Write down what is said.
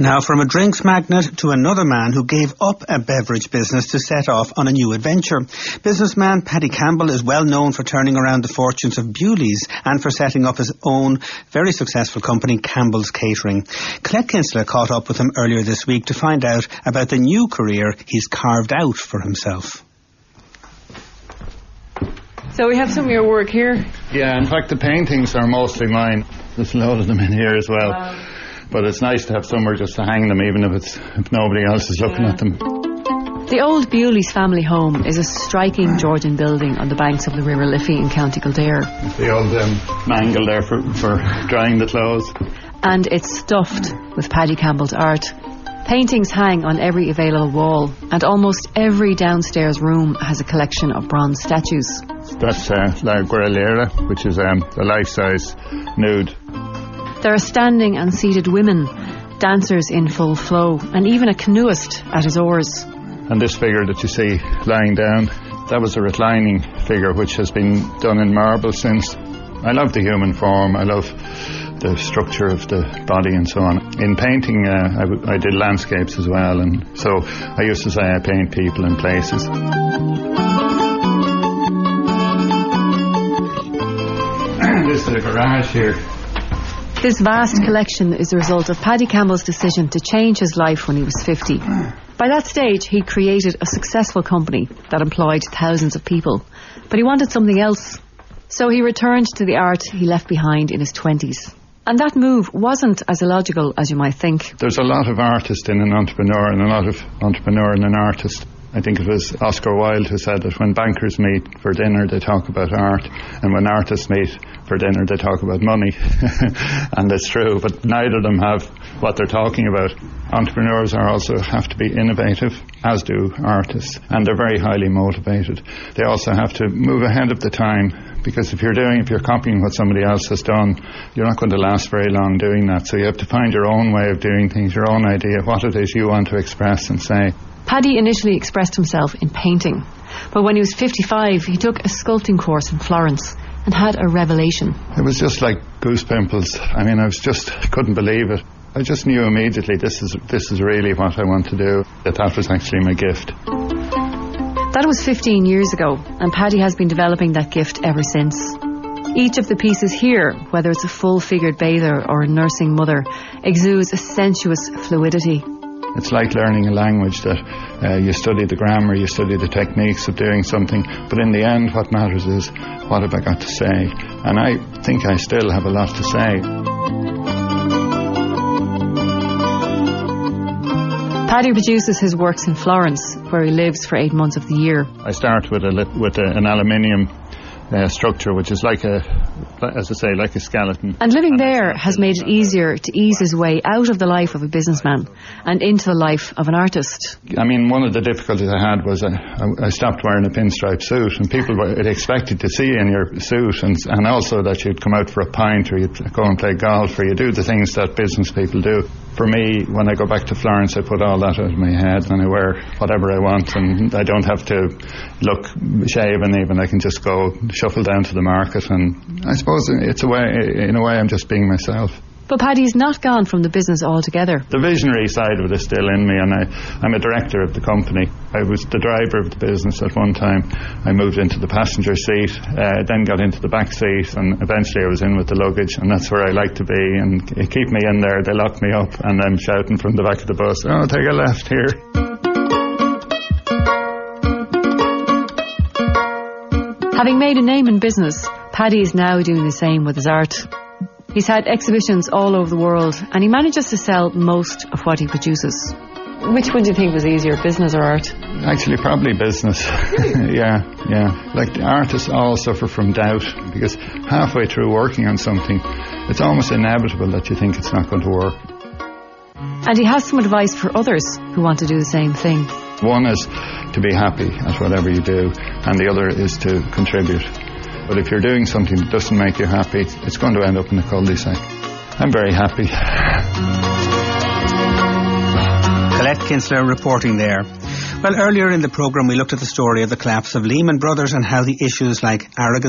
Now, from a drinks magnate to another man who gave up a beverage business to set off on a new adventure. Businessman Paddy Campbell is well known for turning around the fortunes of Bewley's and for setting up his own very successful company, Campbell's Catering. Colette Kinsler caught up with him earlier this week to find out about the new career he's carved out for himself. So we have some of your work here? Yeah, in fact the paintings are mostly mine. There's a load of them in here as well. Wow. But it's nice to have somewhere just to hang them, even if nobody else is looking at them. The old Bewley's family home is a striking Georgian building on the banks of the River Liffey in County Kildare. The old mangle there for drying the clothes. And it's stuffed with Paddy Campbell's art. Paintings hang on every available wall, and almost every downstairs room has a collection of bronze statues. That's La Guerrillera, which is a life-size nude. There are standing and seated women, dancers in full flow, and even a canoeist at his oars. And this figure that you see lying down, that was a reclining figure which has been done in marble since. I love the human form, I love the structure of the body and so on. In painting, I did landscapes as well, and so I used to say I paint people and places. This is the garage here. This vast collection is the result of Paddy Campbell's decision to change his life when he was 50. By that stage, he'd created a successful company that employed thousands of people. But he wanted something else. So he returned to the art he left behind in his 20s. And that move wasn't as illogical as you might think. There's a lot of artist in an entrepreneur and a lot of entrepreneur in an artist. I think it was Oscar Wilde who said that when bankers meet for dinner they talk about art, and when artists meet for dinner they talk about money. And it's true, but neither of them have what they're talking about. Entrepreneurs also have to be innovative, as do artists, and they're very highly motivated. They also have to move ahead of the time, because if you're copying what somebody else has done, you're not going to last very long doing that. So you have to find your own way of doing things, your own idea, what it is you want to express and say. Paddy initially expressed himself in painting, but when he was 55 he took a sculpting course in Florence and had a revelation. It was just like goose pimples. I mean, I couldn't believe it. I just knew immediately this is really what I want to do, that was actually my gift. That was 15 years ago, and Paddy has been developing that gift ever since. Each of the pieces here, whether it's a full-figured bather or a nursing mother, exudes a sensuous fluidity. It's like learning a language that you study the grammar, you study the techniques of doing something, but in the end what matters is what have I got to say. And I think I still have a lot to say. Paddy produces his works in Florence, where he lives for 8 months of the year. I start with an aluminium structure, which is like a skeleton. And living there has made it easier to ease his way out of the life of a businessman and into the life of an artist. I mean, one of the difficulties I had was I stopped wearing a pinstripe suit, and people were expected to see you in your suit, and also that you'd come out for a pint or you'd go and play golf or you do the things that business people do. For me, when I go back to Florence, I put all that out of my head and I wear whatever I want, and I don't have to look shaven even. I can just go shuffle down to the market, and I suppose in a way I'm just being myself. But Paddy's not gone from the business altogether. The visionary side of it is still in me, and I'm a director of the company. I was the driver of the business at one time. I moved into the passenger seat, then got into the back seat, and eventually I was in with the luggage, and that's where I like to be. And keep me in there, they lock me up, and I'm shouting from the back of the bus, "Oh, take a left here." Having made a name in business, Paddy is now doing the same with his art. He's had exhibitions all over the world, and he manages to sell most of what he produces. Which one do you think was easier, business or art? Actually, probably business. Yeah. Like, the artists all suffer from doubt, because halfway through working on something, it's almost inevitable that you think it's not going to work. And he has some advice for others who want to do the same thing. One is to be happy at whatever you do, and the other is to contribute. But if you're doing something that doesn't make you happy, it's going to end up in a cul-de-sac. I'm very happy. Colette Kinsler reporting there. Well, earlier in the programme we looked at the story of the collapse of Lehman Brothers and how the issues like arrogance